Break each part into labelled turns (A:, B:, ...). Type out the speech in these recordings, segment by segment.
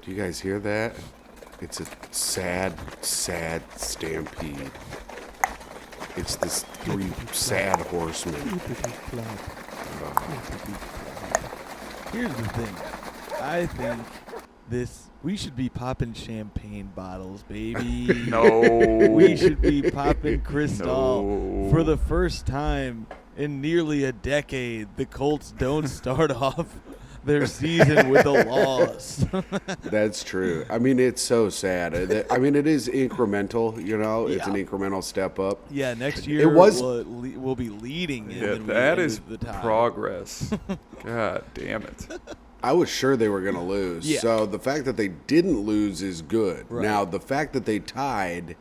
A: Do you guys hear that? It's a sad, sad stampede. It's this three sad horsemen.
B: Here's the thing. I think we should be popping champagne bottles, baby.
C: No.
B: We should be popping Cristal.
C: No.
B: For the first time in nearly a decade, the Colts don't start off their season with a loss.
A: That's true. I mean, it's so sad. I mean, it is incremental, you know. It's an incremental step up.
B: Yeah, next year we'll be leading.
C: Yeah, that is progress. God damn it.
A: I was sure they were going to lose.
B: Yeah.
A: So the fact that they didn't lose is good.
B: Right.
A: Now, the fact that they tied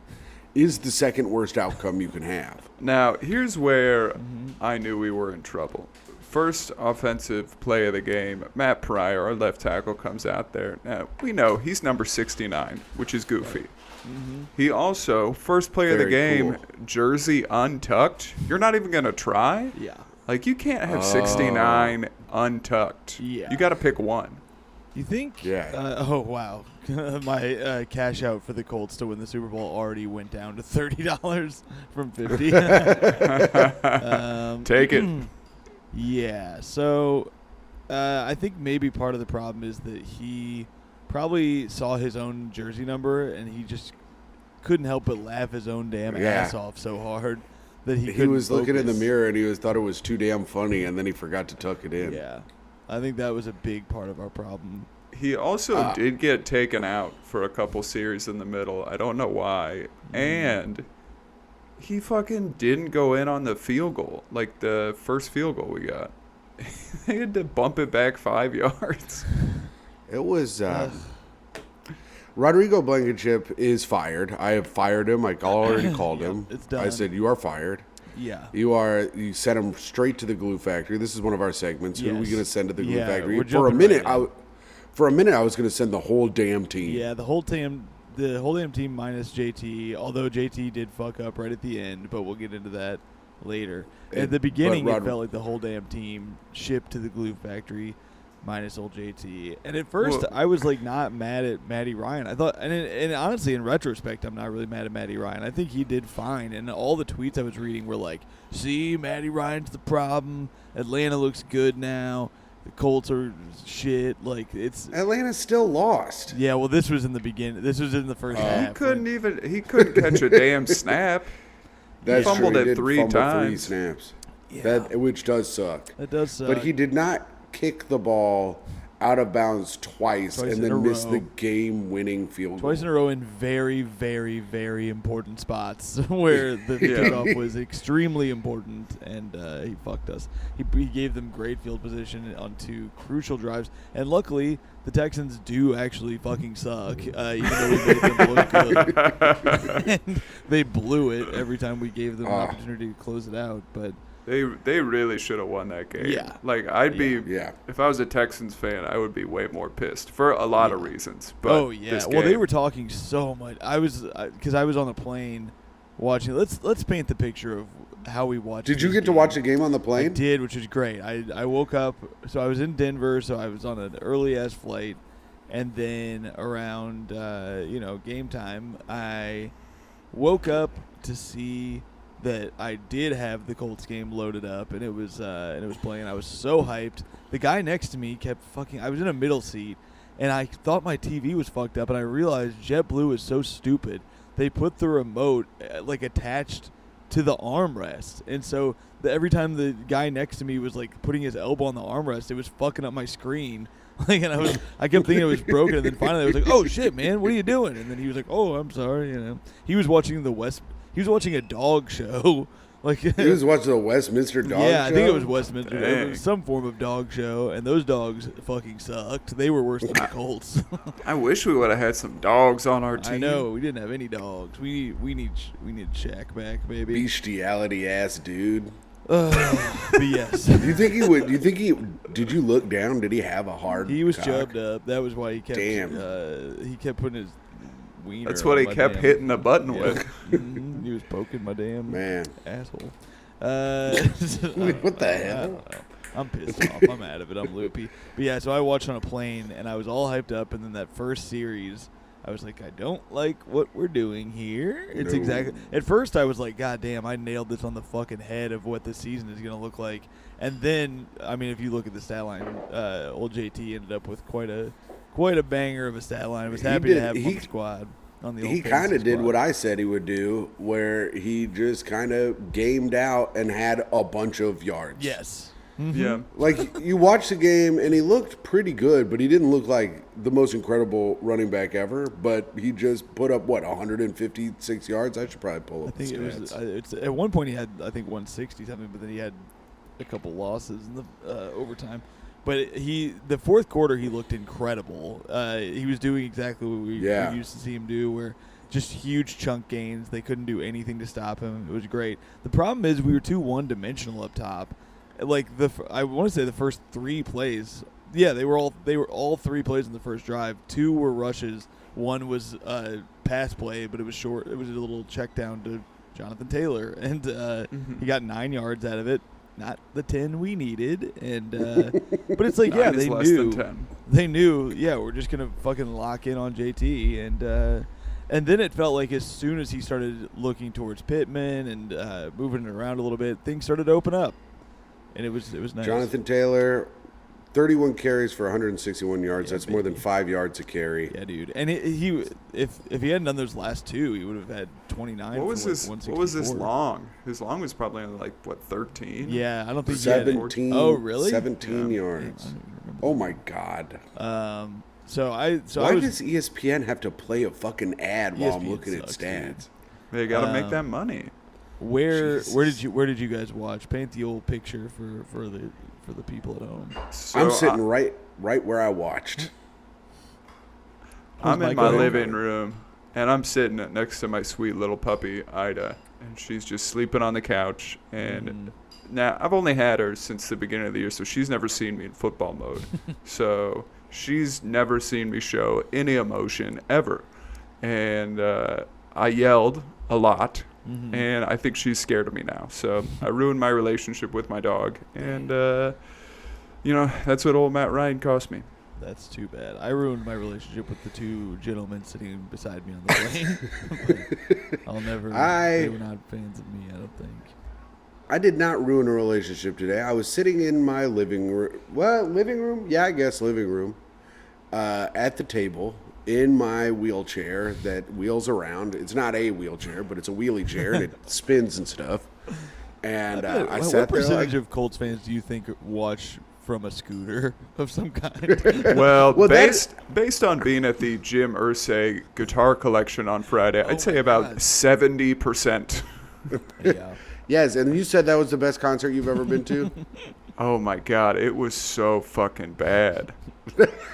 A: is the second worst outcome you can have.
C: Now, here's where I knew we were in trouble. First offensive play of the game, Matt Pryor, our left tackle, comes out there. Now, we know he's number 69, which is goofy. Mm-hmm. He also, first play of the game,
A: cool.
C: Jersey untucked. You're not even going to try?
B: Yeah.
C: Like, you can't have 69 untucked.
B: Yeah.
C: You got to pick one.
B: You think?
A: Yeah.
B: Oh, wow. My cash out for the Colts to win the Super Bowl already went down to $30 from $50.
C: Take it.
B: Yeah. So I think maybe part of the problem is that he probably saw his own jersey number and he just couldn't help but laugh his own damn ass off so hard that he
A: was
B: focus.
A: looking in the mirror and he thought it was too damn funny, and then he forgot to tuck it in.
B: Yeah. I think that was a big part of our problem.
C: He also did get taken out for a couple series in the middle. I don't know why. And he fucking didn't go in on the field goal, like the first field goal we got. They had to bump it back 5 yards.
A: It was Rodrigo Blankenship is fired. I have fired him. I already called him.
B: It's done.
A: I said, you are fired.
B: Yeah.
A: You sent him straight to the glue factory. This is one of our segments. Who are we
B: Yes.
A: going to send to the glue
B: Yeah,
A: factory?
B: we're
A: For a
B: jumping
A: minute,
B: right in.
A: for a minute, I was going to send the whole damn team.
B: Yeah, the whole damn team minus JT, although JT did fuck up right at the end, but we'll get into that later. At the beginning, it felt like the whole damn team shipped to the glue factory minus old JT. And at first, I was like not mad at Matty Ryan. I thought, and honestly, in retrospect, I'm not really mad at Matty Ryan. I think he did fine. And all the tweets I was reading were like, see, Matty Ryan's the problem. Atlanta looks good now. The Colts are shit. Like, it's
A: Atlanta still lost.
B: Yeah, well, this was in the beginning. This was in the first half.
C: He couldn't catch a damn snap.
A: That's
C: He fumbled
A: true.
C: it
A: He did
C: three
A: fumble
C: times.
A: 3 snaps.
B: Yeah.
A: Which does suck.
B: That does suck.
A: But he did not kick the ball out of bounds twice and
B: in
A: then
B: a
A: miss
B: row.
A: the game-winning field goal.
B: Twice in a row in very, very, very important spots where the kickoff was extremely important, and he fucked us. He gave them great field position on 2 crucial drives, and luckily the Texans do actually fucking suck, even though we made them look good. And they blew it every time we gave them an opportunity to close it out, but...
C: They really should have won that game.
B: Yeah.
C: Like, I'd be,
A: Yeah.
C: if I was a Texans fan, I would be way more pissed for a lot of reasons. But this
B: Well, they
C: game-
B: were talking so much. Because I was on the plane watching. Let's paint the picture of how we watched.
A: Did you
B: this
A: get to
B: game.
A: watch the game on the
B: I
A: plane?
B: did, which was great. I woke up, so I was in Denver, so I was on an early ass flight, and then around game time, I woke up to see that I did have the Colts game loaded up, and it was playing. I was so hyped. The guy next to me kept fucking. I was in a middle seat, and I thought my TV was fucked up, and I realized JetBlue is so stupid. They put the remote like attached to the armrest, and so every time the guy next to me was like putting his elbow on the armrest, it was fucking up my screen. Like, and I kept thinking it was broken, and then finally I was like, "Oh shit, man, what are you doing?" And then he was like, "Oh, I'm sorry," He was watching He was watching a dog show. Like
A: He was watching the Westminster Dog Show?
B: Yeah, I think it was Westminster.
C: Dang.
B: It was some form of dog show, and those dogs fucking sucked. They were worse than the Colts.
C: I wish we would have had some dogs on our team.
B: I know we didn't have any dogs. We need Shaq back, baby.
A: Bestiality ass dude.
B: But yes,
A: Do you think he would? Did you look down? Did he have a hard?
B: he was
A: cock?
B: jubbed up. That was why he kept.
A: Damn.
B: He kept putting his wiener.
C: That's what
B: on
C: he
B: my
C: kept
B: damn-
C: hitting the button
B: Yeah.
C: with.
B: He was poking my damn
A: Man.
B: asshole.
A: What the hell?
B: I don't know. I'm pissed off. I'm out of it. I'm loopy. But yeah, so I watched on a plane, and I was all hyped up, and then that first series, I was like, I don't like what we're doing here. It's
A: No.
B: exactly. At first, I was like, God damn, I nailed this on the fucking head of what this season is going to look like. And then, I mean, if you look at the stat line, old JT ended up with quite a banger of a stat line. I was happy to have him on the squad.
A: He kind of did what I said he would do, where he just kind of gamed out and had a bunch of yards.
B: Yes.
C: Yeah.
A: Like, you watch the game, and he looked pretty good, but he didn't look like the most incredible running back ever. But he just put up, 156 yards? I should probably pull up
B: I think
A: the
B: it
A: stats.
B: was. At one point, he had, I think, 160 something, but then he had a couple losses in the overtime. But the fourth quarter, he looked incredible. He was doing exactly what we used to see him do, where just huge chunk gains. They couldn't do anything to stop him. It was great. The problem is we were too one-dimensional up top. Like I want to say the first 3 plays. Yeah, they were all 3 plays in the first drive. 2 were rushes. 1 was a pass play, but it was short. It was a little check down to Jonathan Taylor, and he got 9 yards out of it. Not the 10 we needed, and but it's like, yeah, they
C: less
B: knew.
C: than 10.
B: They knew, yeah, we're just gonna fucking lock in on JT, and then it felt like as soon as he started looking towards Pittman and moving it around a little bit, things started to open up, and it was nice.
A: Jonathan Taylor, 31 carries for 161 yards.
B: Yeah,
A: That's more than 5 yards a carry.
B: Yeah, dude. And if he hadn't done those last 2, he would have had 29.
C: What was
B: for
C: his?
B: 164.
C: What was his long? His long was probably only 13.
B: Yeah, I don't think he had
A: 17.
B: Oh, really?
A: 17
C: Yeah.
A: yards.
B: I don't even remember
A: Oh
B: that.
A: my God.
B: Why
A: Why does ESPN have to play a fucking ad while I'm
B: ESPN
A: looking at
B: sucks,
A: stats?
C: They got to make that money.
B: Where
A: Jesus.
B: did you guys watch? Paint the old picture for the people at home.
C: So
A: I'm sitting right where I watched.
C: I'm
B: Who's
C: in
B: Mike
C: my
B: over?
C: living room, and I'm sitting next to my sweet little puppy, Ida, and she's just sleeping on the couch. And now, I've only had her since the beginning of the year, so she's never seen me in football mode. So she's never seen me show any emotion ever. And I yelled a lot, and I think she's scared of me now. So I ruined my relationship with my dog, and, that's what old Matt Ryan cost me.
B: That's too bad. I ruined my relationship with the 2 gentlemen sitting beside me on the plane. I'll never. They were not fans of me, I don't think.
A: I did not ruin a relationship today. I was sitting in my living room. Well, living room? Yeah, I guess living room. At the table in my wheelchair that wheels around. It's not a wheelchair, but it's a wheelie chair, and it spins and stuff. And I sat
B: What
A: there
B: percentage
A: like,
B: of Colts fans do you think watch from a scooter of some kind?
C: Well,
A: Well,
C: based on being at the Jim Irsay guitar collection on Friday, I'd say
B: my
C: about
B: God.
C: 70%.
B: Yeah.
A: yes, and you said that was the best concert you've ever been to?
C: Oh my God, it was so fucking bad.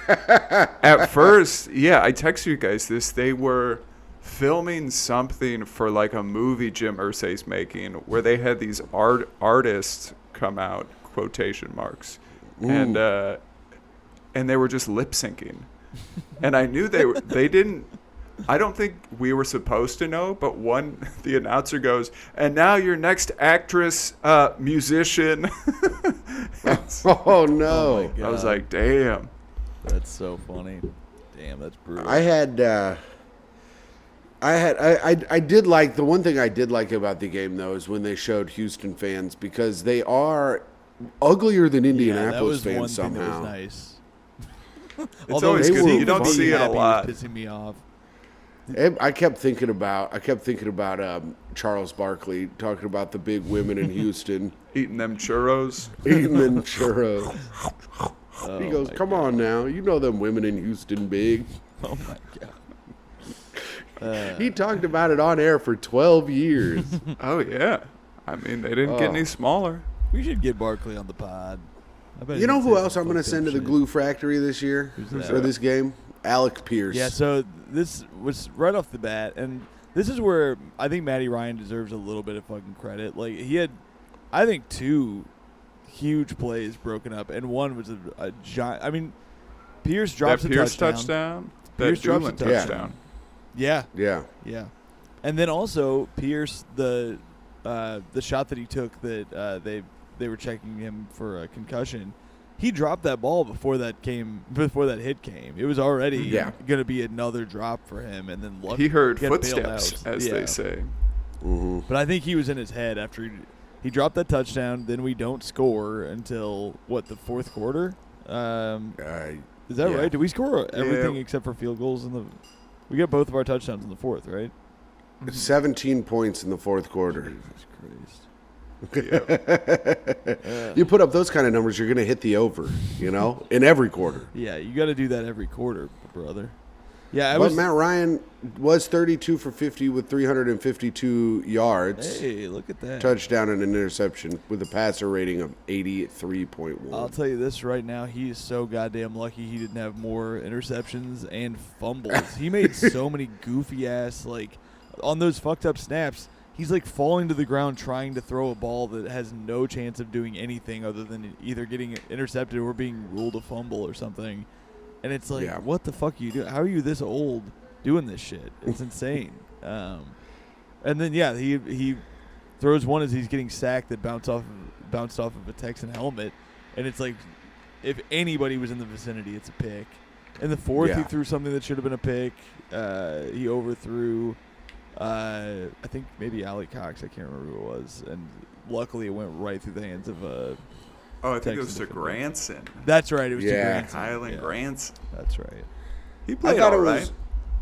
C: At first, I text you guys this. They were filming something for like a movie Jim Irsay's making, where they had these artists come out, quotation marks, and they were just lip syncing, and I knew they didn't. I don't think we were supposed to know, but the announcer goes, and now your next actress, musician.
A: Oh, no.
B: God.
C: I was like, damn.
B: That's so funny. Damn, that's brutal.
A: I did like, the one thing I did like about the game, though, is when they showed Houston fans, because they are uglier than Indianapolis
B: that was
A: fans
B: one thing
A: somehow.
B: that was nice.
C: It's always
A: good.
B: seeing
A: You don't
B: them
C: see
B: being
C: it a
B: happy was
C: lot.
B: Pissing me off.
A: I kept thinking about Charles Barkley talking about the big women in Houston
C: Eating them churros.
A: eating them churros.
B: Oh
A: He goes,
B: my
A: "Come
B: God.
A: on now, you know them women in Houston big."
B: Oh my God.
A: He talked about it on air for 12 years.
C: Oh, yeah. I mean, they didn't get any smaller.
B: We should get Barkley on the pod. I bet
A: You know
B: he'd
A: who
B: say
A: else
B: some
A: I'm going to
B: fucked
A: send to
B: up
A: the
B: shit.
A: glue factory this year
B: Who's
A: for
B: that?
A: this game? Alec Pierce.
B: Yeah, so this was right off the bat, and this is where I think Matty Ryan deserves a little bit of fucking credit. Like, he had, I think, 2 huge plays broken up, and one was a giant. I mean, Pierce drops
C: That
B: a
C: Pierce
B: touchdown.
C: touchdown.
B: Pierce
C: That
B: drops a
C: Doolin
B: touchdown. Yeah,
A: Yeah.
B: yeah. And then also Pierce, the shot that he took that they they were checking him for a concussion. He dropped that ball before that hit came. It was already going to be another drop for him, and then
C: he heard
B: got
C: footsteps,
B: bailed out.
C: as they say.
A: Mm-hmm.
B: But I think he was in his head after he dropped that touchdown. Then we don't score until the fourth quarter. Is that right? Did we score everything except for field goals we got both of our touchdowns in the fourth, right?
A: 17 points in the fourth quarter.
B: Jesus Christ.
A: You put up those kind of numbers, you're going to hit the over, in every quarter.
B: Yeah, you got to do that every quarter, brother. Yeah,
A: but Matt Ryan was 32 for 50 with 352 yards.
B: Hey, look at that.
A: Touchdown and an interception with a passer rating of 83.1.
B: I'll tell you this right now. He is so goddamn lucky he didn't have more interceptions and fumbles. He made so many goofy-ass, on those fucked-up snaps, he's, falling to the ground trying to throw a ball that has no chance of doing anything other than either getting intercepted or being ruled a fumble or something. And it's what the fuck are you doing? How are you this old doing this shit? It's insane. And then, he throws one as he's getting sacked that bounced off of a Texan helmet. And it's if anybody was in the vicinity, it's a pick. In the fourth, he threw something that should have been a pick. He overthrew, I think maybe Alec Cox. I can't remember who it was. And luckily, it went right through the hands of
C: I think it was to Granson.
B: That's right. It was to Granson.
C: Kylan Granson.
B: That's right.
C: He played all right.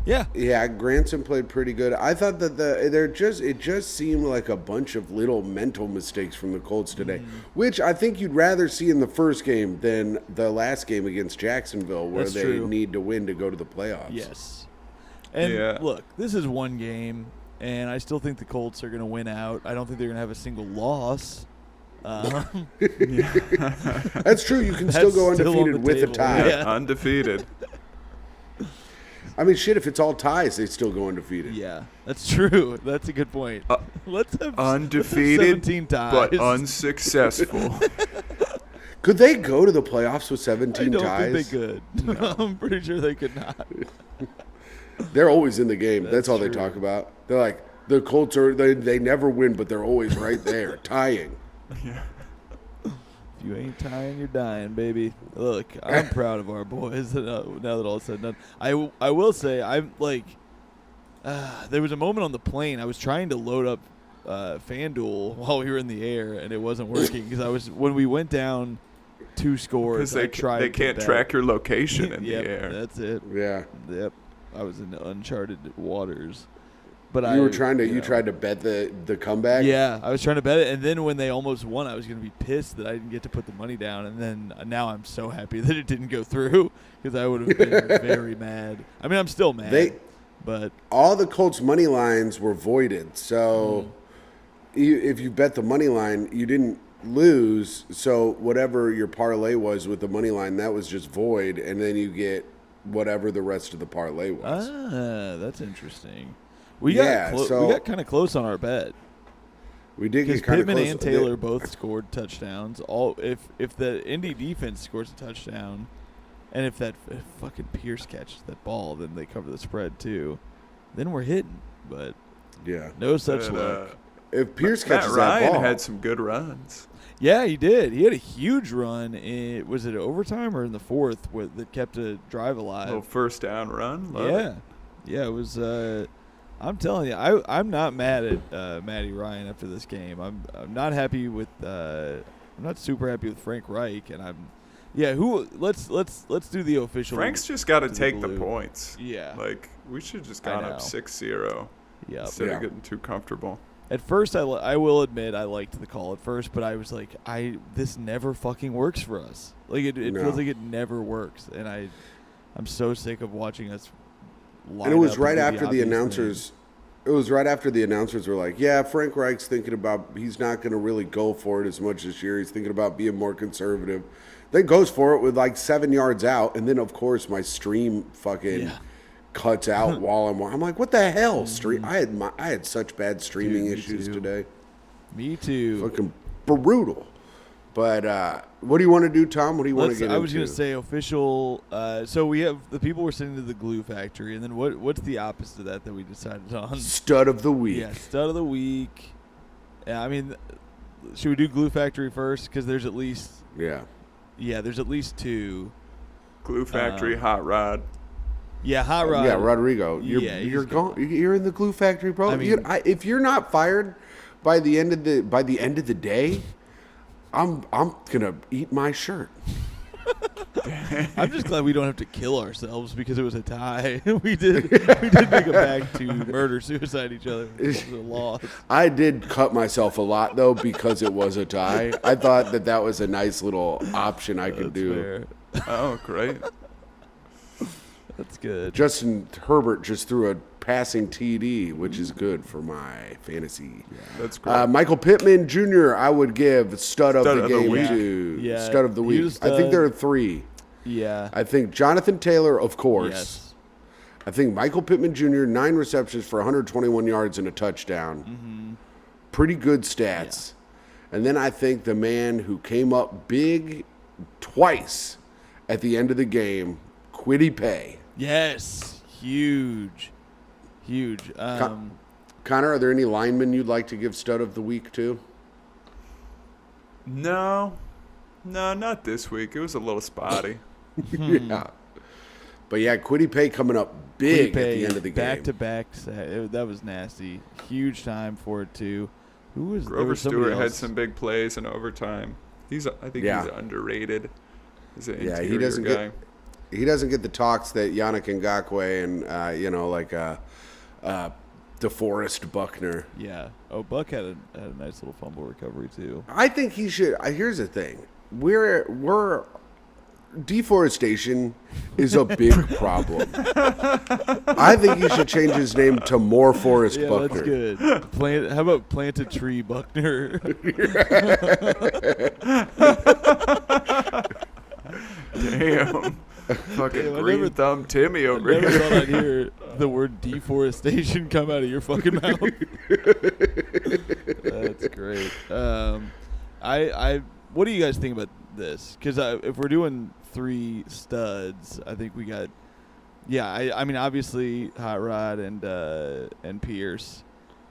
B: Yeah.
A: Yeah, Granson played pretty good. I thought that it just seemed like a bunch of little mental mistakes from the Colts today, which I think you'd rather see in the first game than the last game against Jacksonville, where they need to win to go to the playoffs.
B: Yes. And look, this is one game, and I still think the Colts are going to win out. I don't think they're going to have a single loss.
A: That's true. You can still go undefeated with a tie.
B: Yeah.
C: Undefeated.
A: I mean, shit, if it's all ties, they still go undefeated.
B: Yeah, that's true. That's a good point. Let's have
C: undefeated,
B: 17 ties.
C: but unsuccessful.
A: Could they go to the playoffs with 17 ties?
B: I don't think they could. No. I'm pretty sure they could not.
A: They're always in the game. That's all
B: true.
A: they talk about. They're like, the Colts they never win, but they're always right there, tying.
C: Yeah.
B: If you ain't tying, you're dying, baby. Look, I'm proud of our boys. Now that all is said and done, I will say I'm there was a moment on the plane I was trying to load up FanDuel while we were in the air, and it wasn't working because when we went down 2 scores,
C: they can't track your location in the air.
B: That's it.
A: Yeah.
B: Yep. I was in uncharted waters. But
A: you tried to bet the comeback?
B: Yeah, I was trying to bet it, and then when they almost won, I was going to be pissed that I didn't get to put the money down, and then now I'm so happy that it didn't go through because I would have been very mad. I mean, I'm still mad, but
A: all the Colts money lines were voided, so if you bet the money line, you didn't lose, so whatever your parlay was with the money line, that was just void, and then you get whatever the rest of the parlay was.
B: That's interesting. We got kind of close on our bet.
A: We did get kind of close.
B: Pittman and Taylor both scored touchdowns. If the Indy defense scores a touchdown, and if fucking Pierce catches that ball, then they cover the spread too. Then we're hitting. But no such luck.
A: If Pierce catches
C: Matt Ryan
A: that ball,
C: had some good runs.
B: Yeah, he did. He had a huge run. Was it overtime or in the fourth that kept a drive alive?
C: A little first down run.
B: Yeah. It was. I'm telling you, I'm not mad at Matty Ryan after this game. I'm not happy with. I'm not super happy with Frank Reich, and let's do the official.
C: Frank's just got to take the points.
B: Yeah.
C: We should just gone up 6-0.
B: Yeah.
C: Instead of getting too comfortable.
B: At first, I will admit I liked the call at first, but I was like, this never fucking works for us. It feels like it never works, and I'm so sick of watching us.
A: And it was right after the announcers. It was right after the announcers were like, "Yeah, Frank Reich's thinking about he's not going to really go for it as much this year. He's thinking about being more conservative." Then goes for it with 7 yards out, and then of course my stream fucking cuts out while I'm like, "What the hell?" Stream. I had such bad streaming issues today.
B: Me too.
A: Fucking brutal. But what do you want to do, Tom? What do you want to get into?
B: I was going to say official. So we have the people were sitting to the glue factory, and then what's the opposite of that we decided on?
A: Stud of the week.
B: Yeah, stud of the week. Yeah, I mean, should we do Glue Factory first? Because there's at least there's at least 2.
C: Glue Factory, Hot Rod.
B: Yeah, Hot Rod.
A: Yeah, Rodrigo. You're in the Glue Factory, bro.
B: I mean,
A: if you're not fired by the end of the day, I'm gonna eat my shirt.
B: I'm just glad we don't have to kill ourselves because it was a tie. we did make a pact to murder suicide each other. It was a loss.
A: I did cut myself a lot though because it was a tie. I thought that was a nice little option I could do.
B: Fair.
C: Oh, great.
B: That's good.
A: Justin Herbert just threw a passing TD, which is good for my fantasy.
C: Yeah, that's great.
A: Michael Pittman Jr. I would give stud of the game
C: week.
A: to
B: Yeah.
A: stud of the week. I think there are 3.
B: Yeah.
A: I think Jonathan Taylor, of course.
B: Yes.
A: I think Michael Pittman Jr., 9 receptions for 121 yards and a touchdown.
B: Mm-hmm.
A: Pretty good stats. Yeah. And then I think the man who came up big twice at the end of the game, Kwity Paye.
B: Yes. Huge.
A: Connor, are there any linemen you'd like to give stud of the week to?
C: No, not this week. It was a little spotty.
A: Yeah. But yeah, Kwity Paye coming up big at the end of the game.
B: Back-to-back. That was nasty. Huge time for it, too. Who was
C: Grover Stewart had some big plays in overtime. I think he's
A: Yeah.
C: underrated. He's an interior
A: he doesn't
C: guy.
A: He doesn't get the talks that Yannick Ngakoue and DeForest Buckner.
B: Yeah. Oh, Buck had a nice little fumble recovery, too.
A: I think he should. Here's the thing: we're deforestation is a big problem. I think he should change his name to More Forest Buckner.
B: That's good. How about Plant a Tree Buckner?
C: Damn. Fucking
B: Damn,
C: green thumb Timmy over
B: I never
C: here.
B: thought I'd hear the word deforestation come out of your fucking mouth. That's great. What do you guys think about this? Because if we're doing 3 studs, I think we got. Yeah, I mean obviously Hot Rod and Pierce.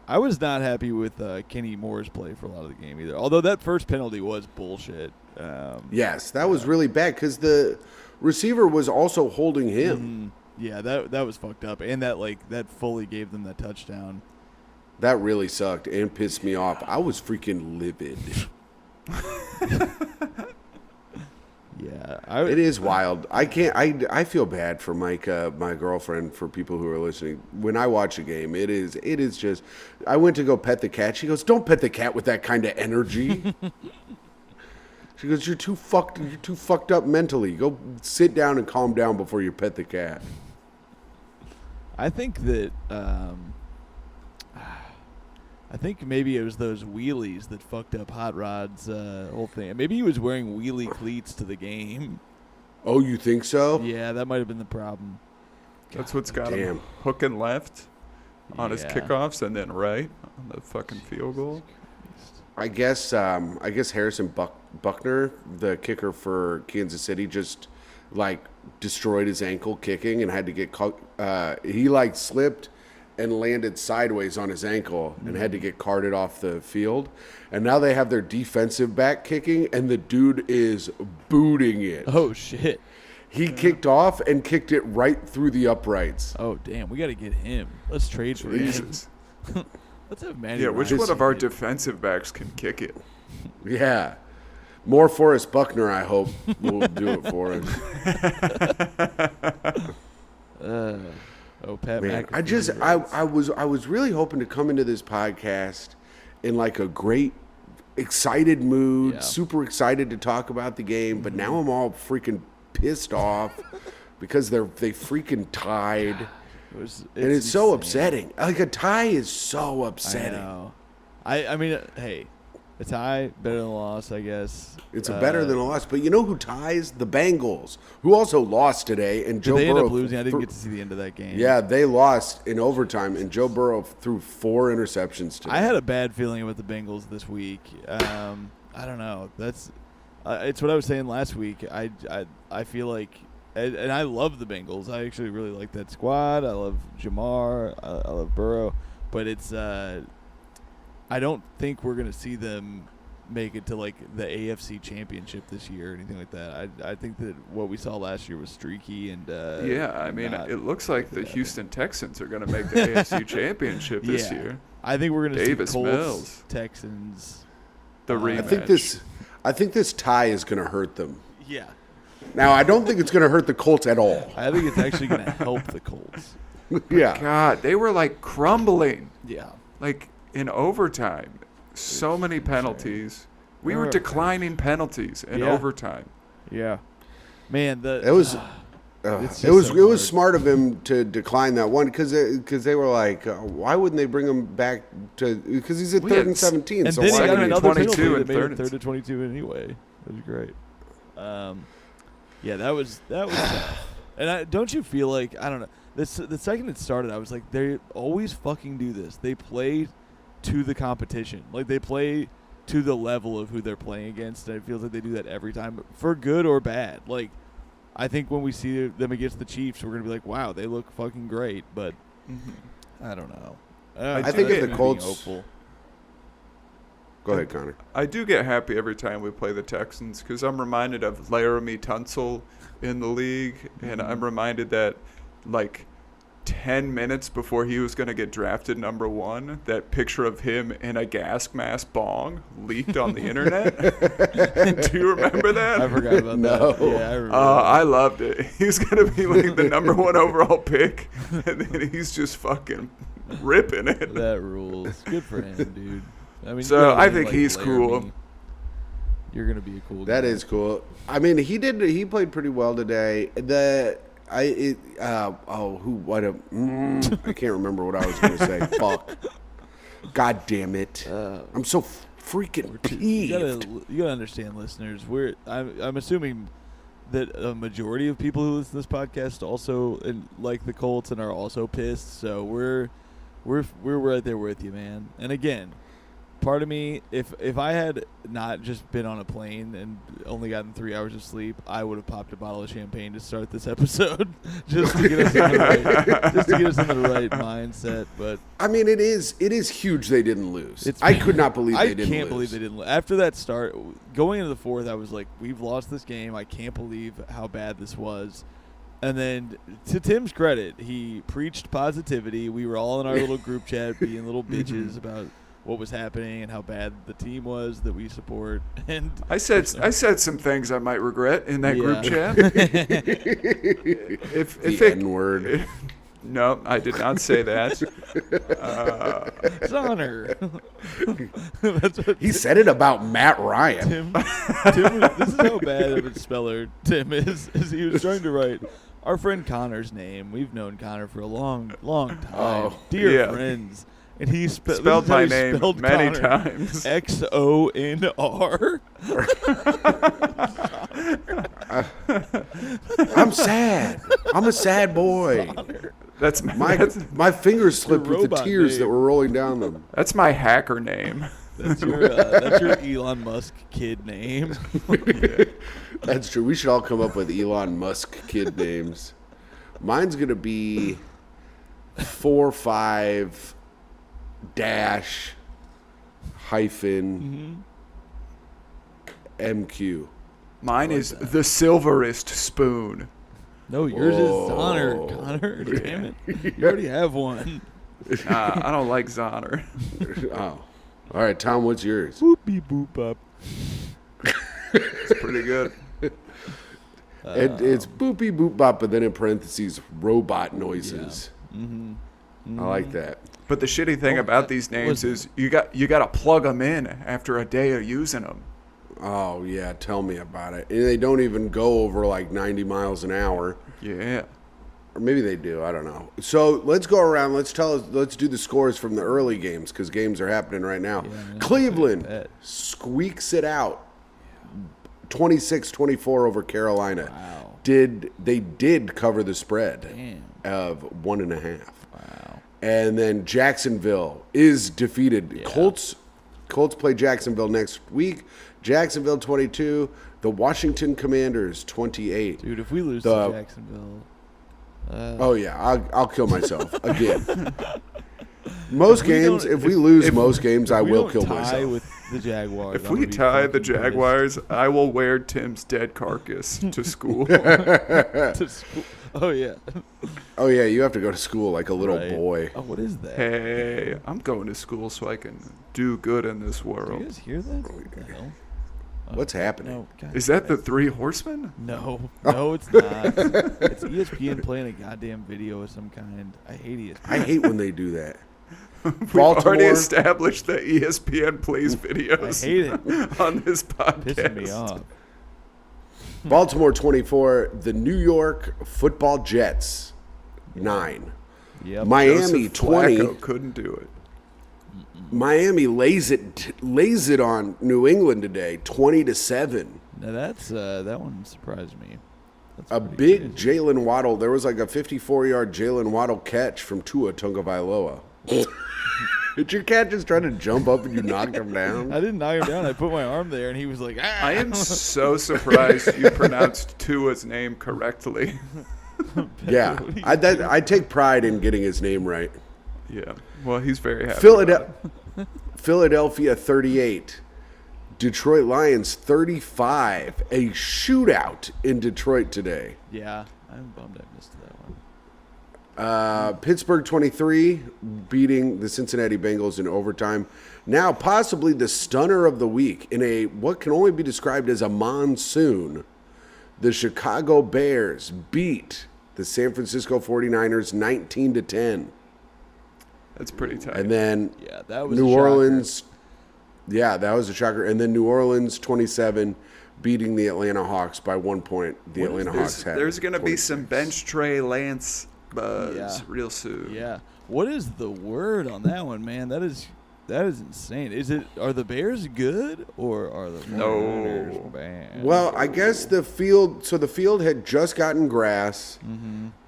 B: I was not happy with Kenny Moore's play for a lot of the game either. Although that first penalty was bullshit.
A: Yes, that was really bad because the receiver was also holding him.
B: Yeah, that was fucked up, and that fully gave them that touchdown.
A: That really sucked and pissed me off. I was freaking livid.
B: Yeah,
A: it is wild. I can't. I feel bad for Micah, my girlfriend. For people who are listening, when I watch a game, it is just. I went to go pet the cat. She goes, "Don't pet the cat with that kind of energy." She goes, "You're too fucked up mentally. Go sit down and calm down before you pet the cat."
B: I think that I think maybe it was those wheelies that fucked up Hot Rod's whole thing. Maybe he was wearing wheelie cleats to the game.
A: Oh, you think so?
B: Yeah, that might have been the problem.
C: That's what's got him hooking left on his kickoffs and then right on the fucking field goal.
A: I guess Harrison Buckner, the kicker for Kansas City, just destroyed his ankle kicking and had to get he slipped and landed sideways on his ankle and had to get carted off the field. And now they have their defensive back kicking, and the dude is booting it.
B: Oh, shit.
A: He kicked off and kicked it right through the uprights.
B: Oh, damn. We got to get him. Let's trade for him. Let's have Manny.
C: Yeah,
B: Ryan.
C: which one of our defensive backs can kick it?
A: Yeah. More Forrest Buckner, I hope, will do it for us.
B: Pat
A: Man,
B: McAfee.
A: I was really hoping to come into this podcast in a great, excited mood, super excited to talk about the game, but now I'm all freaking pissed off because they freaking tied. It's so upsetting. A tie is so upsetting.
B: I know. I mean, hey, a tie better than a loss, I guess.
A: It's better than a loss. But you know who ties? The Bengals, who also lost today. And Joe
B: Did they end
A: Burrow
B: up losing? I didn't get to see the end of that game.
A: Yeah, they lost in overtime, and Joe Burrow threw 4 interceptions today.
B: I had a bad feeling about the Bengals this week. I don't know. That's it's what I was saying last week. I feel like, and I love the Bengals. I actually really like that squad. I love Jamar. I love Burrow. But it's I don't think we're going to see them make it to like the AFC Championship this year or anything like that. I think that what we saw last year was streaky and
C: I mean,
B: not
C: it looks like the Houston Texans are going to make the AFC Championship this year.
B: I think we're going to see
C: Davis
B: Colts,
C: Mills.
B: Texans.
C: The rematch.
A: I think this tie is going to hurt them.
B: Yeah.
A: Now, I don't think it's going to hurt the Colts at all.
B: I think it's actually going to help the Colts.
A: Yeah.
C: God, they were like crumbling.
B: Yeah.
C: Like in overtime. So many penalties. We were declining penalties in overtime.
B: Yeah. Man,
A: it was smart of him to decline that one because they were like, why wouldn't they bring him back to? Because he's at 3rd and 17.
B: And
A: so
B: then
A: why
B: he got
A: would
B: another
C: 22
B: penalty
C: and
B: that made it
C: 3rd
B: 3rd and 22 anyway. That was great. Yeah, that was tough. And don't you feel like, I don't know, the second it started, I was like, they always fucking do this. They play to the competition. Like, they play to the level of who they're playing against, and it feels like they do that every time, for good or bad. Like, I think when we see them against the Chiefs, we're going to be like, wow, they look fucking great, but I don't know.
A: I think if the Colts...
B: hopeful.
A: Go ahead, Connor.
C: I do get happy every time we play the Texans because I'm reminded of Laramie Tunsil in the league, and I'm reminded that, like, 10 minutes before he was going to get drafted number 1, that picture of him in a gas mask bong leaked on the internet. Do you remember that?
B: I forgot about
A: No.
B: that. Yeah, I remember.
C: I loved it. He was going to be like the number 1 overall pick, and then he's just fucking ripping it.
B: That rules. Good for him, dude. I mean,
C: So, I
B: you
C: think
B: like
C: he's
B: Laramie.
C: cool.
B: You're gonna be a cool guy.
A: That is cool. I mean, he played pretty well today. I can't remember what I was going to say. Fuck. God damn it. I'm so freaking peeved.
B: You gotta understand, listeners. I'm assuming that a majority of people who listen to this podcast also like the Colts and are also pissed. So we're right there with you, man. And again, part of me, if I had not just been on a plane and only gotten 3 hours of sleep, I would have popped a bottle of champagne to start this episode, just to get us in the right mindset. But
A: I mean, it is huge they didn't lose. I could not believe they didn't lose.
B: I can't believe they didn't lose. After that start, going into the fourth, I was like, we've lost this game. I can't believe how bad this was. And then, to Tim's credit, he preached positivity. We were all in our little group chat being little bitches about what was happening and how bad the team was that we support. And
C: I said some things I might regret in that group chat.
A: The N-word.
C: No, I did not say that.
B: Zahner.
A: He said it about Matt Ryan.
B: Tim this is how bad of a speller Tim is he was trying to write our friend Connor's name. We've known Connor for a long time. Dear friends. And he
C: spelled my name many
B: Connor.
C: times.
B: XONR.
A: I'm sad. I'm a sad boy.
C: That's
A: my fingers slipped with the tears that were rolling down them.
C: That's my hacker name.
B: That's your Elon Musk kid name.
A: That's true. We should all come up with Elon Musk kid names. Mine's gonna be 4-5 dash hyphen MQ.
C: Mine is the silverest spoon.
B: No, yours is Zahner, Connor. Damn it. You already have one.
C: I don't like Zahner.
A: Oh. All right, Tom, what's yours?
B: Boopy boop up.
C: It's pretty good.
A: It's boopy boop bop, but then in parentheses, robot noises. Yeah. I like that.
C: But the shitty thing about these names is you got to plug them in after a day of using them.
A: Oh, yeah, tell me about it. And they don't even go over like 90 miles an hour.
C: Yeah.
A: Or maybe they do. I don't know. So let's go around. Let's do the scores from the early games because games are happening right now. Yeah, Cleveland squeaks it out. 26-24 over Carolina.
B: Wow.
A: They did cover the spread of 1.5.
B: Wow.
A: And then Jacksonville is defeated. Yeah. Colts play Jacksonville next week. Jacksonville 22. The Washington Commanders 28.
B: Dude, if we lose to Jacksonville.
A: Oh yeah, I'll kill myself again. Most
B: If we
A: games,
B: don't-
A: if we lose
C: if-
A: most games, I
B: we
A: will
B: don't
A: kill
B: tie
A: myself.
B: with the Jaguars.
C: If
B: I'm
C: we
B: gonna be
C: tie the
B: fucking pissed.
C: Jaguars, I will wear Tim's dead carcass to school.
B: To school. Oh yeah.
A: Oh yeah, you have to go to school like a little
B: Right.
A: boy.
B: Oh, what is that?
C: Hey, I'm going to school so I can do good in this
B: Do you
C: world.
B: guys hear that? What the hell?
A: What's happening?
B: No, God
C: Is that
B: damn
C: the Three Horsemen?
B: No, it's not. It's ESPN playing a goddamn video of some kind. I hate ESPN.
A: I hate when they do that.
C: We've already
A: Baltimore,
C: established that ESPN plays
B: I
C: videos
B: hate it.
C: on this podcast.
B: Pissing me off.
A: Baltimore 24, the New York Football Jets 9.
B: Yep.
A: Miami
C: Joseph
A: 20.
C: Flacco couldn't do it.
A: Miami lays it on New England today, 20-7.
B: Now that one surprised me. That's
A: A
B: pretty
A: big
B: crazy.
A: Jalen Waddle. There was like a 54-yard Jalen Waddle catch from Tua Tagovailoa. Did your cat just try to jump up and you knocked him down?
B: I didn't knock him down. I put my arm there, and he was like, "Ah!"
C: I am so surprised you pronounced Tua's name correctly.
A: Yeah, I take pride in getting his name right.
C: Yeah. Well, he's very happy.
A: Philadelphia 38, Detroit Lions 35. A shootout in Detroit today.
B: Yeah, I'm bummed I missed that one.
A: Pittsburgh 23, beating the Cincinnati Bengals in overtime. Now possibly the stunner of the week in a what can only be described as a monsoon. The Chicago Bears beat the San Francisco 49ers 19-10.
C: That's pretty tight.
A: And then
B: Yeah, that was
A: New
B: a shocker.
A: Orleans, yeah, that was a shocker. And then New Orleans 27, beating the Atlanta Hawks by 1 point. The Atlanta Hawks had.
C: There's going to be
A: 26.
C: some bench Trey Lance buzz
B: Yeah.
C: real soon.
B: Yeah. What is the word on that one, man? That is insane. Are the Bears good or are the
C: No.
B: 49ers bad?
A: Well, I guess the field had just gotten grass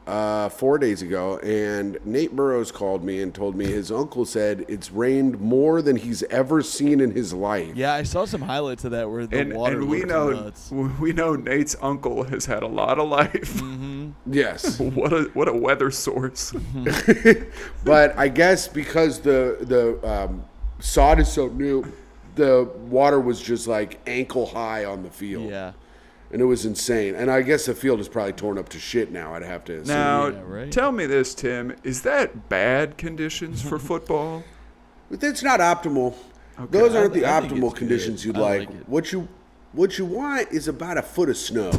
A: 4 days ago, and Nate Burrows called me and told me his uncle said it's rained more than he's ever seen in his life.
B: Yeah, I saw some highlights of that where the water
C: And we
B: looked
C: know
B: nuts.
C: Nate's uncle has had a lot of life.
A: Yes.
C: What a weather source.
A: But I guess because the sod is so new, the water was just like ankle high on the field.
B: Yeah.
A: And it was insane. And I guess the field is probably torn up to shit now, I'd have to assume.
C: Now,
B: Yeah, right.
C: tell me this, Tim. Is that bad conditions for football?
A: But it's not optimal.
C: Okay.
A: Those aren't the
B: I think
A: optimal
B: it's
A: conditions
B: good.
A: you'd
B: I
A: like.
B: like it.
A: What you want is about a foot of snow.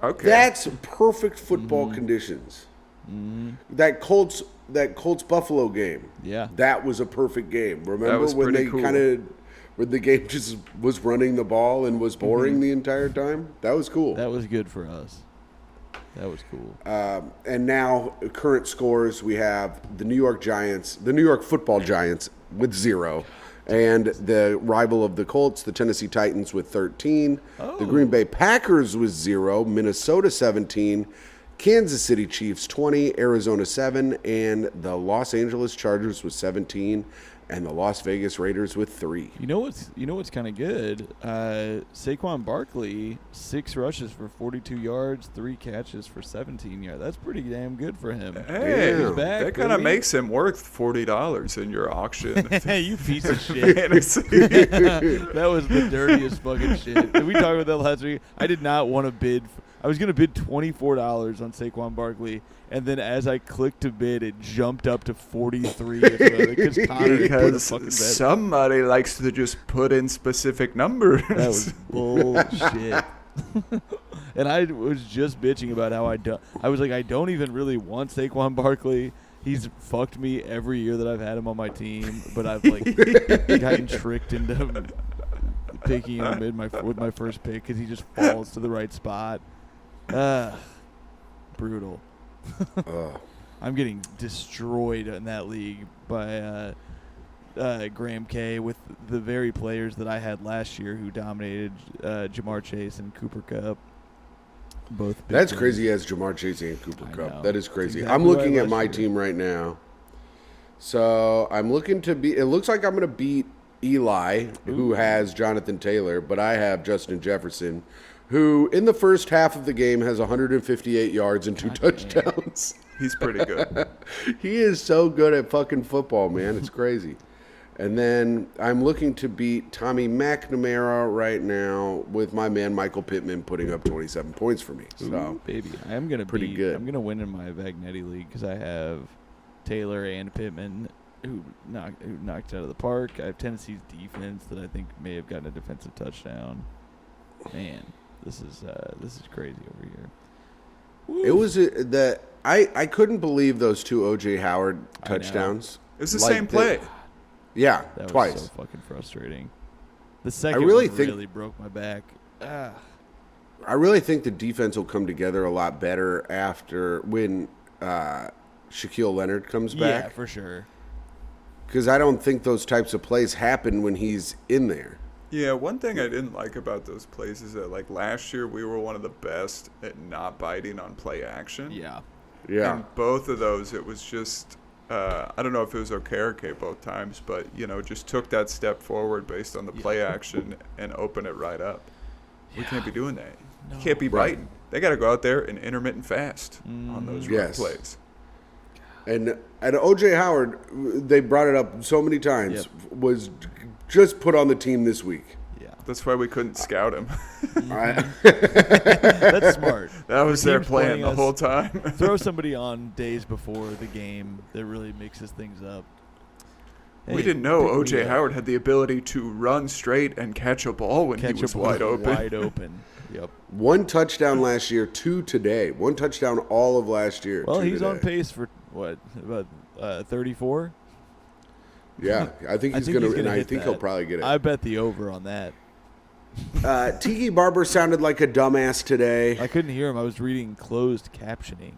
C: Okay.
A: That's perfect football conditions. That Colts Buffalo game.
B: Yeah.
A: That was a perfect game. Remember
C: was
A: when
C: pretty
A: they
C: cool.
A: when the game just was running the ball and was boring the entire time? That was cool.
B: That was good for us. That was cool.
A: And now, current scores, we have the New York Football Giants with 0. And the rival of the Colts, the Tennessee Titans with 13. The Green Bay Packers with 0. Minnesota 17. Kansas City Chiefs 20. Arizona 7. And the Los Angeles Chargers with 17. And the Las Vegas Raiders with 3.
B: You know what's kind of good? Saquon Barkley, 6 rushes for 42 yards, 3 catches for 17 yards. That's pretty damn good for him.
C: Hey,
A: He's
B: back,
C: that kind of
B: baby.
C: makes him worth $40 in your auction.
B: Hey, you piece of shit.
C: Fantasy.
B: That was the dirtiest fucking shit. Did we talk about that last week? I did not want to bid. I was going to bid $24 on Saquon Barkley, and then as I clicked to bid, it jumped up to 43 or something. Because Connor put a
C: Because
B: fucking bet.
C: somebody likes to just put in specific numbers.
B: That was bullshit. And I was just bitching about how I was like, I don't even really want Saquon Barkley. He's fucked me every year that I've had him on my team, but I've like gotten tricked into picking him with my first pick because he just falls to the right spot. Brutal. I'm getting destroyed in that league by Graham K with the very players that I had last year who dominated Jamar Chase and Cooper Kupp. Both. big
A: That's
B: players.
A: crazy. He has Jamar Chase and Cooper
B: I
A: Kupp.
B: know.
A: That is
B: That's
A: crazy.
B: exactly
A: I'm
B: what I
A: looking at
B: last
A: my
B: year.
A: team right now. So I'm looking to beat. It looks like I'm going to beat Eli, who has Jonathan Taylor, but I have Justin Jefferson, who in the first half of the game has 158 yards and 2 touchdowns.
C: He's pretty good.
A: He is so good at fucking football, man. It's crazy. And then I'm looking to beat Tommy McNamara right now with my man Michael Pittman putting up 27 points for me. So,
B: Ooh, baby, I am gonna
A: pretty good.
B: I'm gonna win in my Vagnetti league because I have Taylor and Pittman who knocked it out of the park. I have Tennessee's defense that I think may have gotten a defensive touchdown. Man, this is crazy over here. Woo.
A: it was I couldn't believe those 2 O.J. Howard touchdowns.
C: It was the same play.
A: Yeah,
B: That
A: twice.
B: was so fucking frustrating. The second
A: really
B: one
A: think-
B: really broke my back. Ah.
A: I really think the defense will come together a lot better after when Shaquille Leonard comes
B: Yeah,
A: back.
B: for sure.
A: Because I don't think those types of plays happen when he's in there.
C: Yeah, one thing I didn't like about those plays is that, like, last year we were one of the best at not biting on play action.
B: Yeah.
A: Yeah.
C: And both of those, it was just, I don't know if it was okay both times, but, just took that step forward based on the play action and open it right up. We can't be doing that.
B: No.
C: You can't be
A: Right.
C: biting. They got to go out there and intermittent fast on those run
A: Yes.
C: plays.
A: And O.J. Howard, they brought it up so many times,
B: Yep.
A: was just put on the team this week.
B: Yeah.
C: That's why we couldn't scout him.
B: That's smart.
C: That was their
B: team's
C: plan
B: playing
C: the
B: us-
C: whole time.
B: Throw somebody on days before the game that really mixes things up.
C: We
B: Hey,
C: didn't know
B: we
C: O.J.
B: got-
C: Howard had the ability to run straight and catch a ball when he
B: catch
C: was
B: a ball
C: wide open.
B: Wide open. Yep.
A: 1 touchdown last year, 2 today. 1 touchdown all of last year.
B: Well,
A: 2
B: he's on
A: today.
B: pace for what, about 34?
A: Yeah, I think he's gonna, and I
B: hit
A: think
B: that.
A: he'll probably get it.
B: I bet the over on that.
A: Tiki Barber sounded like a dumbass today.
B: I couldn't hear him. I was reading closed captioning.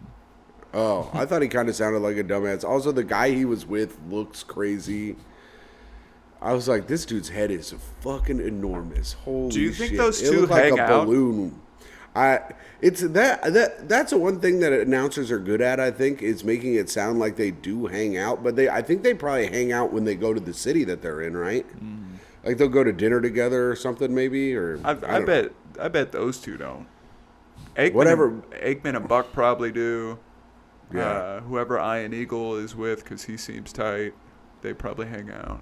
A: Oh, I thought he kind of sounded like a dumbass. Also, the guy he was with looks crazy. I was like, this dude's head is fucking enormous. Holy
C: Do you think
A: shit.
C: those
A: It
C: two
A: looked like
C: hang
A: a
C: out?
A: balloon. That's the one thing that announcers are good at, I think, is making it sound like they do hang out. But I think they probably hang out when they go to the city that they're in, right? Like they'll go to dinner together or something, maybe. Or
C: I
A: don't know.
C: bet those two don't. Aikman
A: Whatever.
C: Aikman and Buck probably do.
A: Yeah.
C: Whoever Iron Eagle is with, because he seems tight, they probably hang out.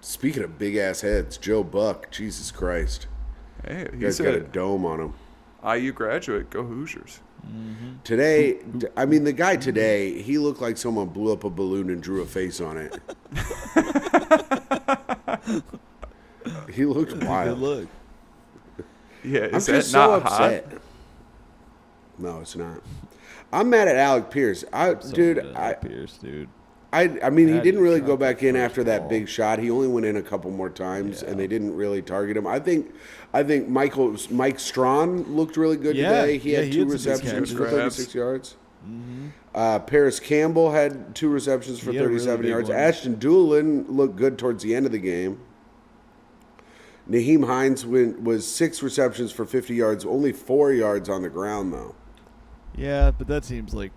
A: Speaking of big ass heads, Joe Buck, Jesus Christ,
C: Hey,
A: he's
C: he's
A: got a
C: a
A: dome on him.
C: IU graduate. Go Hoosiers.
A: Today, I mean, the guy today, he looked like someone blew up a balloon and drew a face on it. He looked
B: Good
A: wild.
B: look.
C: Yeah,
A: I'm
C: is
A: just
C: that
A: so
C: not
A: upset. No, it's not. I'm mad at Alec Pierce.
B: Pierce, dude.
A: I mean, he
B: Had
A: didn't really
B: to
A: go
B: drop
A: back
B: that
A: in
B: first
A: after that
B: ball.
A: big shot. He only went in a couple more times,
B: Yeah.
A: and they didn't really target him. I think Mike Strawn looked really good
B: Yeah,
A: today. He
B: yeah,
A: had
B: he
A: 2
B: had some big
A: receptions
C: catches.
A: for 36 yards. Paris Campbell had 2 receptions for
B: He had a really
A: 37
B: big
A: yards.
B: one.
A: Ashton Doolin looked good towards the end of the game. Naheem Hines was 6 receptions for 50 yards, only 4 yards on the ground, though.
B: Yeah, but that seems like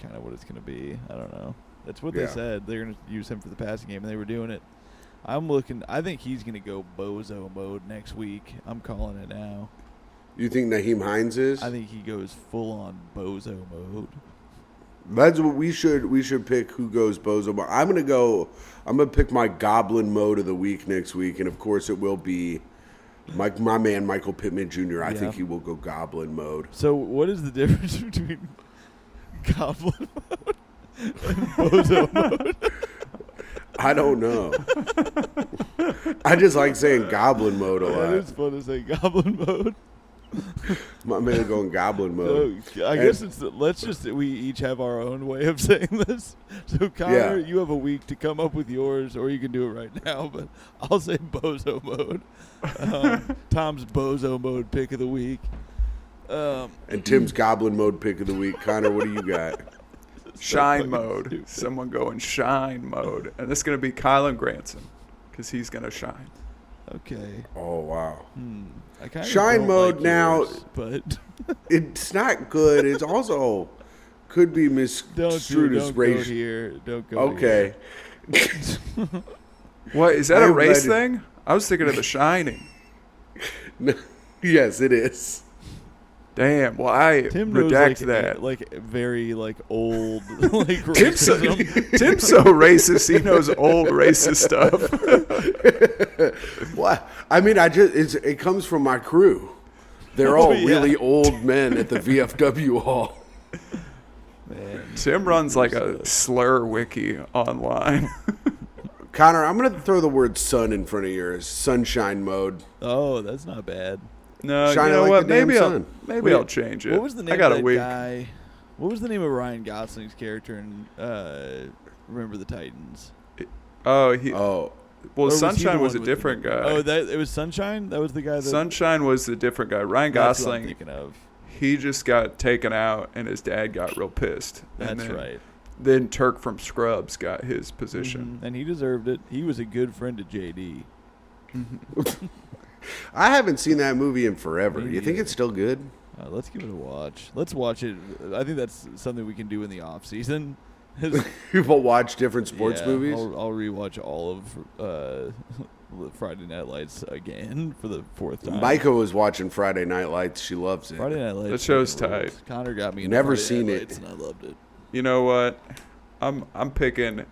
B: kind of what it's going to be. I don't know. That's what they
A: Yeah.
B: said. They're going to use him for the passing game, and they were doing it. I think he's going to go bozo mode next week. I'm calling it now.
A: You think Naheem Hines is?
B: I think he goes full on bozo mode.
A: That's what we should pick who goes bozo mode. I'm gonna pick my goblin mode of the week next week, and of course it will be my man Michael Pittman Jr. I
B: Yeah.
A: think he will go goblin mode.
B: So what is the difference between goblin mode and bozo mode?
A: I don't know. I just like saying goblin mode a
B: That
A: lot.
B: is fun to say, goblin mode.
A: My man going goblin mode.
B: So, I guess we each have our own way of saying this. So Connor,
A: Yeah.
B: you have a week to come up with yours, or you can do it right now. But I'll say bozo mode. Tom's bozo mode pick of the week.
A: And Tim's goblin mode pick of the week. Connor, what do you got?
C: Shine
B: fucking
C: mode.
B: stupid.
C: Someone going shine mode. And this is going to be Kylan Granson because he's going to shine.
B: Okay.
A: Oh wow.
B: I kinda
A: Shine
B: don't
A: mode
B: like
A: now-
B: yours, but
A: It's not good. It's also could be misconstrued as
B: don't go
A: racial.
B: here. Don't go
A: Okay.
C: What? Is that
A: I
C: a
A: am
C: race
A: glad
C: thing? I was thinking of The Shining.
A: Yes, it is.
C: Damn. Well, I
B: Tim knows
C: redact that.
B: like very like old like
C: Tim's so,
B: racism.
C: Tim's so racist. He knows old racist stuff.
A: What? I mean, it comes from my crew. They're all
B: yeah.
A: really old men at the VFW hall.
B: Man.
C: Tim runs like a slur wiki online.
A: Connor, I'm going to throw the word sun in front of yours. Sunshine mode.
B: Oh, that's not bad.
C: No,
A: Shine
C: you know
A: like
C: what?
A: the damn
C: Maybe
A: sun.
C: I'll change it.
B: What was the name
C: I got
B: of
C: a
B: that
C: week.
B: guy? What was the name of Ryan Gosling's character in Remember the Titans?
C: Oh,
A: Oh,
C: well,
B: Or was he
C: Sunshine
B: the
C: was
B: one
C: a
B: with
C: different
B: the,
C: guy.
B: Oh, it was Sunshine. That was the guy. That
C: Sunshine was the different guy. Ryan
B: that's what I'm
C: Gosling.
B: thinking of.
C: He just got taken out, and his dad got real pissed. And
B: That's
C: then,
B: right.
C: Then Turk from Scrubs got his position.
B: And he deserved it. He was a good friend to JD.
A: I haven't seen that movie in forever.
B: Me
A: You think
B: neither.
A: it's still good?
B: Let's give it a watch. Let's watch it. I think that's something we can do in the off season.
A: People watch different sports
B: Yeah,
A: movies.
B: I'll rewatch all of Friday Night Lights again for the fourth time.
A: Micah was watching Friday Night Lights. She loves it.
B: Friday Night Lights.
C: That show's
B: fucking rules.
C: tight.
B: Connor got me into
A: Never
B: Friday
A: seen
B: Night
A: it.
B: Lights, and I loved it.
C: You know what? I'm picking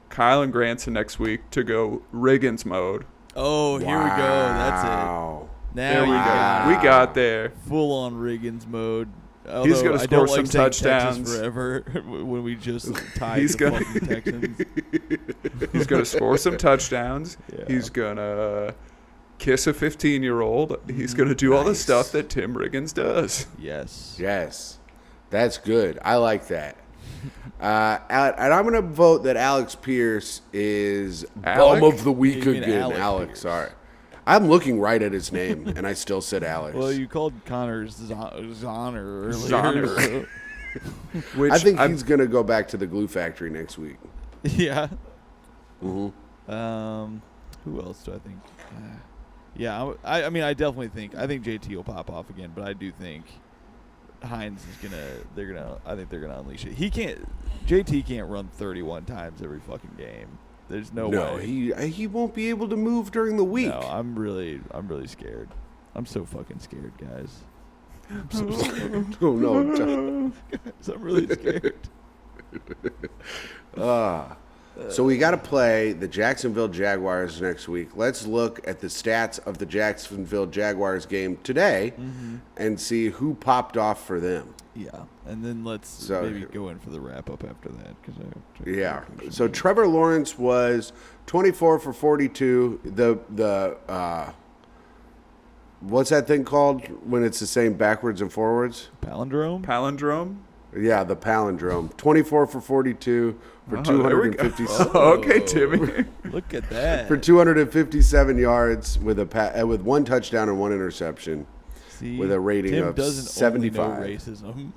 C: Kyle and Granson next week to go Riggins mode.
B: Oh, here we go. That's
A: Wow.
B: it. Now
C: There we
B: you
C: go.
B: got
C: We got there.
B: full on Riggins mode.
C: He's
B: Although
C: gonna
B: I
C: score
B: don't
C: some
B: like saying
C: touchdowns.
B: Texas forever when we just tied
C: He's
B: the
C: gonna-
B: fucking Texans.
C: He's going to score some touchdowns.
B: Yeah.
C: He's going to kiss a 15-year-old. He's going to do all the
A: Nice.
C: stuff that Tim Riggins does.
B: Yes.
A: Yes, that's good. I like that. And I'm going to vote that Alex Pierce is
C: Alec?
A: bum of the week
B: You mean
A: again.
B: Alec
A: Alex,
B: Pierce.
A: sorry. I'm looking right at his name, and I still said Alex.
B: Well, you called Connor Zoner earlier.
C: Zoner.
B: so-
C: Which
A: I think
C: I'm-
A: he's going to go back to the glue factory next week.
B: yeah.
A: hmm
B: Who else do I think? Yeah, I mean, I definitely think JT will pop off again, but I do think Hines is I think they're gonna unleash it. JT can't run 31 times every fucking game. There's no way.
A: he won't be able to move during the week.
B: No, I'm really scared. I'm so fucking scared, guys. I'm so scared.
A: Oh no.
B: Guys, I'm really scared.
A: So we got to play the Jacksonville Jaguars next week. Let's look at the stats of the Jacksonville Jaguars game today and see who popped off for them.
B: Yeah, and then let's maybe go in for the wrap up after that because I have to
A: Yeah. So Trevor Lawrence was 24 for 42. The what's that thing called when it's the same backwards and forwards?
B: palindrome.
C: Palindrome?
A: Yeah, the palindrome. 24 for 42 for
C: Oh, there we go.
A: 257
C: Okay, Timmy.
B: Look at that.
A: for 257 yards with with one touchdown and one interception.
B: See,
A: with a rating
B: Tim
A: of
B: doesn't
A: 75.
B: Only know racism.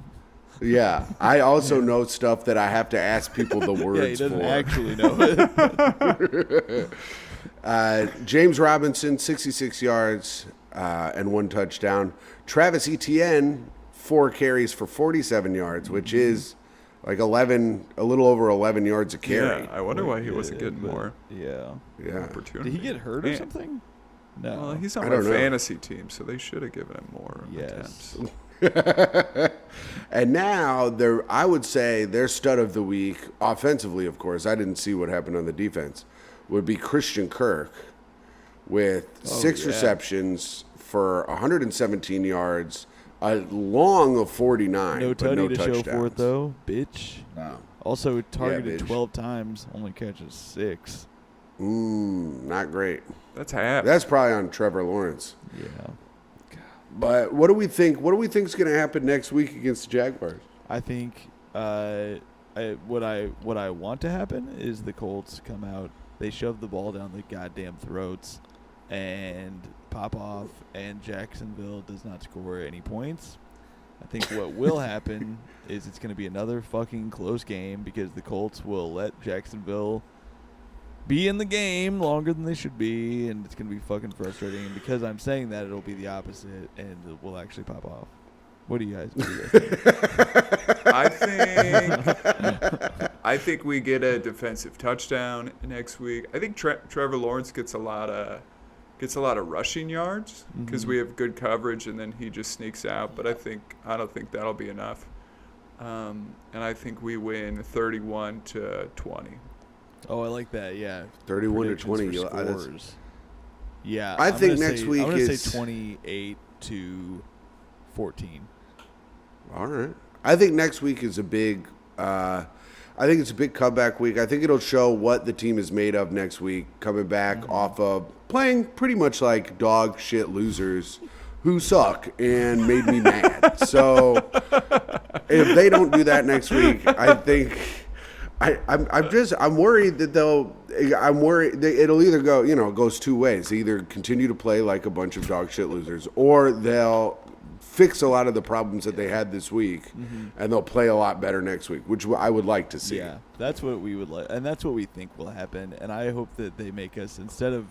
A: Yeah, I also know stuff that I have to ask people the words
B: Yeah, he doesn't
A: for.
B: actually know it.
A: James Robinson, 66 yards and one touchdown. Travis Etienne, 4 carries for 47 yards, which is like a little over 11 yards a carry.
C: Yeah, I wonder why he wasn't getting
B: But,
C: more
B: Yeah.
A: Yeah.
C: opportunity.
B: Did he get hurt or
C: Man.
B: something? No.
C: Well, he's on
A: I
C: my
A: don't know.
C: fantasy team, so they should have given him more
B: Yes.
C: attempts.
A: And now, I would say their stud of the week, offensively, of course, I didn't see what happened on the defense, would be Christian Kirk with 6
B: yeah.
A: receptions for 117 yards, a long of 49,
B: No
A: but
B: tutty
A: no
B: to
A: touchdowns.
B: show for it, though. Bitch.
A: No.
B: Also targeted
A: bitch.
B: 12 times, only catches 6.
A: Not great.
C: That's half.
A: That's probably on Trevor Lawrence.
B: Yeah.
A: But what do we think? What do we think is going to happen next week against the Jaguars?
B: I think what I want to happen is the Colts come out, they shove the ball down the goddamn throats, and pop off, and Jacksonville does not score any points. I think what will happen is it's going to be another fucking close game because the Colts will let Jacksonville be in the game longer than they should be, and it's going to be fucking frustrating. And because I'm saying that, it'll be the opposite, and it will actually pop off. What do you guys think?
C: I think we get a defensive touchdown next week. I think Trevor Lawrence gets a lot of gets a lot of rushing yards because
B: Mhm.
C: we have good coverage, and then he just sneaks out. But I don't think that'll be enough. And I think we win 31-20.
B: Oh, I like that. Yeah.
A: 31-20.
B: Predictions for scores. Yeah.
A: I
B: I'm
A: think
B: gonna
A: next
B: say,
A: week
B: I'm gonna
A: is-
B: say 28-14.
A: All right. I think next week is a big. I think it's a big comeback week. I think it'll show what the team is made of next week, coming back off of playing pretty much like dog shit losers who suck and made me mad. So if they don't do that next week, I think I'm worried that it'll either go, it goes two ways. They either continue to play like a bunch of dog shit losers, or they'll fix a lot of the problems that they had this week, and they'll play a lot better next week, which I would like to see.
B: Yeah, that's what we would like, and that's what we think will happen. And I hope that they make us, instead of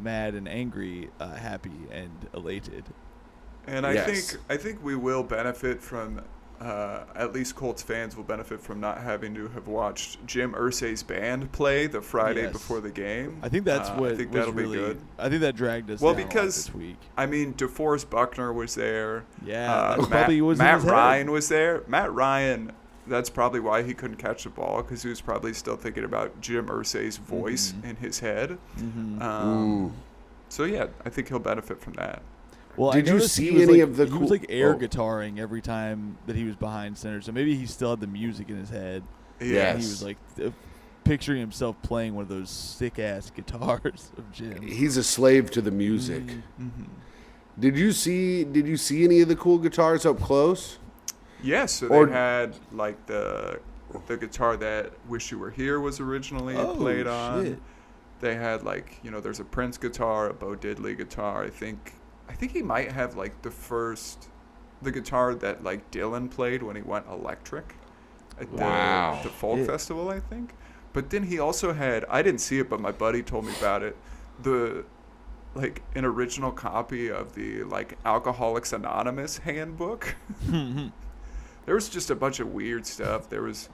B: mad and angry, happy and elated.
C: And
A: Yes.
C: I think we will benefit from, at least Colts fans will benefit from not having to have watched Jim Irsay's band play the Friday
B: Yes.
C: before the game.
B: I think that's what
C: I think
B: was
C: that'll
B: really
C: be good.
B: I think that dragged us
C: Well,
B: down a lot
C: because
B: this week.
C: I mean, DeForest Buckner was there.
B: Yeah, that's probably was in
C: Matt
B: his head.
C: Ryan was there. Matt Ryan, that's probably why he couldn't catch the ball, because he was probably still thinking about Jim Irsay's voice in his head. So yeah, I think he'll benefit from that.
B: Well,
A: Did
B: I
A: you
B: noticed
A: see
B: he was
A: any
B: like,
A: of the
B: He was
A: cool-
B: like air
A: Oh.
B: guitaring every time that he was behind center, so maybe he still had the music in his head.
A: Yes.
B: And he was like picturing himself playing one of those sick ass guitars of Jim's.
A: He's a slave to the music.
B: Mm-hmm.
A: Did you see any of the cool guitars up close?
C: Yes, so
A: Or-
C: they had like the guitar that "Wish You Were Here" was originally played on.
B: Shit.
C: They had like, there's a Prince guitar, a Bo Diddley guitar. I think he might have like the guitar that like Dylan played when he went electric at
A: Wow.
C: the folk
A: Shit.
C: festival, I think. But then he also had, I didn't see it, but my buddy told me about it, an original copy of the like Alcoholics Anonymous handbook. There was just a bunch of weird stuff. There was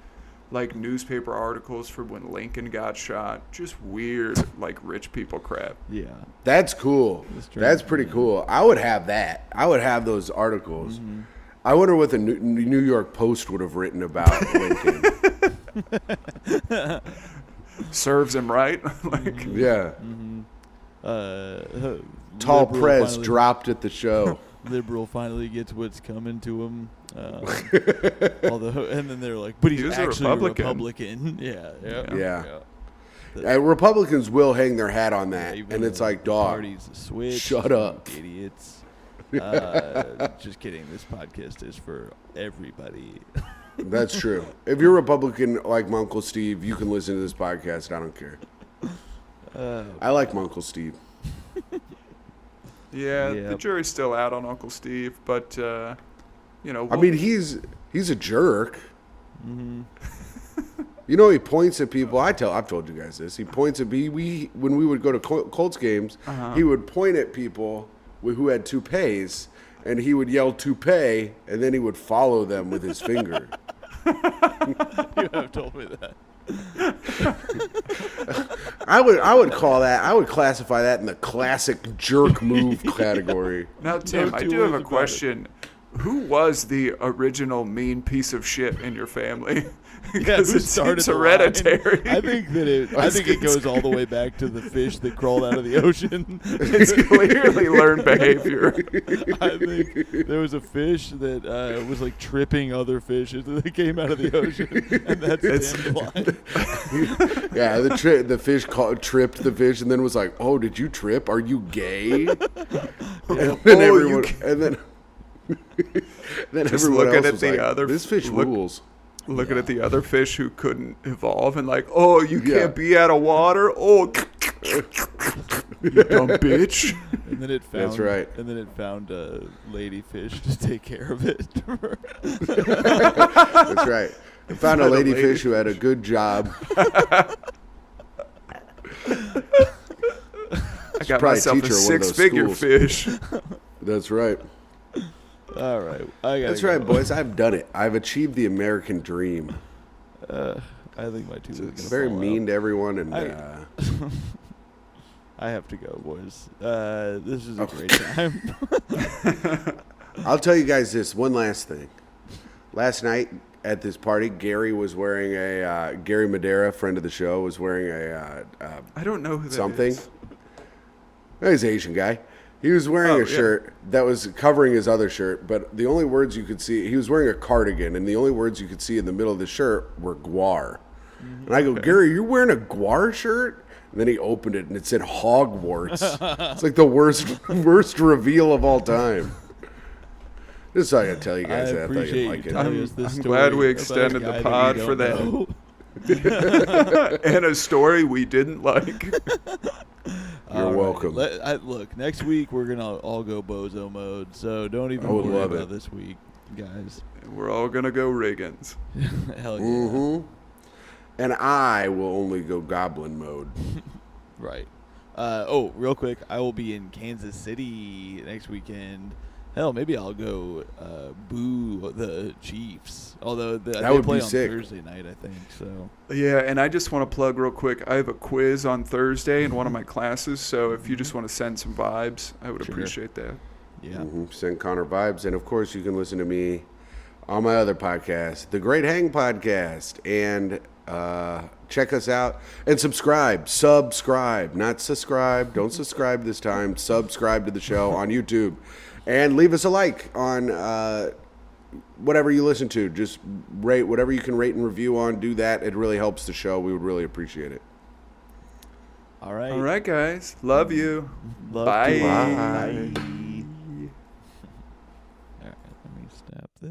C: like newspaper articles from when Lincoln got shot. Just weird, like rich people crap.
B: Yeah.
A: That's cool.
B: That's true.
A: That's pretty cool. I would have that. I would have those articles. I wonder what the New York Post would have written about Lincoln.
C: Serves him right. Like,
A: Yeah. Tall
B: Liberal
A: press
B: finally-
A: dropped at the show.
B: Liberal finally gets what's coming to him. Although, and then they're like, but he's
C: He was a
B: actually
C: Republican.
B: a Republican. Yeah.
A: Republicans will hang their hat on that,
B: Even
A: and it's
B: the
A: like, dog,
B: Party's a switch.
A: shut up.
B: Idiots. Just kidding. This podcast is for everybody.
A: That's true. If you're a Republican like my Uncle Steve, you can listen to this podcast. I don't care. I like my Uncle Steve.
C: yeah, the
B: Yep.
C: jury's still out on Uncle Steve, but
A: I mean, he's a jerk. You know, he points at people. I've told you guys this. He points at when we would go to Colts games, he would point at people who had toupees, and he would yell toupee, and then he would follow them with his finger.
B: You have told me that.
A: I would classify that in the classic jerk move category.
C: Now, Tim,
B: No
C: I
B: two
C: do have
B: ways
C: a
B: about it.
C: question. Who was the original mean piece of shit in your family? Because
B: who
C: it
B: started
C: seems
B: the line?
C: hereditary.
B: I think that it goes all the way back to the fish that crawled out of the ocean.
C: It's clearly learned behavior.
B: I think there was a fish that was like tripping other fish as they came out of the ocean, and that's the line.
A: Yeah, the fish tripped the fish, and then was like, "Oh, did you trip? Are you gay?" And then everyone, then
C: Just
A: everyone
C: looking
A: else
C: at
A: was
C: the
A: like,
C: other-
A: "This fish
C: look-
A: rules."
C: Looking at the other fish who couldn't evolve and like, oh, you
A: Yeah.
C: can't be out of water. Oh, you dumb bitch.
B: And then it found.
A: That's right.
B: And then it found a lady fish to take care of it.
A: That's right. I found a
C: Found a
A: lady
C: lady
A: fish who had a good job.
C: I got
A: probably
C: myself a
A: teach her one of those
C: 6-figure
A: schools.
C: fish.
A: That's right.
B: All right, I gotta
A: That's
B: go.
A: right, boys. I've done it. I've achieved the American dream.
B: I think my tooth is gonna
A: Very
B: fall
A: mean
B: out.
A: to everyone, and
B: I I have to go, boys. This is a great time.
A: I'll tell you guys this one last thing. Last night at this party, Gary was wearing a Gary Madera, friend of the show, was wearing a
C: I don't know who that
A: something.
C: is.
A: He's an Asian guy. He was wearing a shirt that was covering his other shirt, but the only words you could see, he was wearing a cardigan, and the only words you could see in the middle of the shirt were Guar. And I go, Gary, you're wearing a Guar shirt? And then he opened it, and it said Hogwarts. It's like the worst reveal of all time. Just so I can tell you guys
B: I
A: that. I thought
B: appreciate
A: you'd like
B: you
A: it.
B: telling us this
C: I'm
B: story
C: glad we
B: about a
C: extended the
B: guy
C: pod
B: we
C: for
B: don't
C: that.
B: know.
C: And a story we didn't like.
A: You're
B: All right.
A: welcome.
B: Look, next week we're gonna all go bozo mode, so don't even
A: I would
B: worry
A: love
B: about
A: it.
B: this week, guys.
C: We're all going to go Riggins.
B: Hell yeah.
A: Mm-hmm. And I will only go goblin mode.
B: Right. Real quick, I will be in Kansas City next weekend. Hell, maybe I'll go boo the Chiefs. Although they
A: would
B: play
A: be
B: on
A: sick.
B: Thursday night, I think. So
C: Yeah, and I just want to plug real quick. I have a quiz on Thursday in one of my classes, so if you just want to send some vibes, I would
B: Sure.
C: appreciate that.
B: yeah.
A: Send Connor vibes. And, of course, you can listen to me on my other podcast, The Great Hang Podcast. And check us out. And subscribe. Subscribe. Not subscribe. Don't subscribe this time. Subscribe to the show on YouTube. And leave us a like on whatever you listen to. Just rate whatever you can rate and review on. Do that. It really helps the show. We would really appreciate it.
B: All right.
C: All right, guys. Love you.
B: Love
C: Bye.
B: to-
A: Bye.
B: Bye.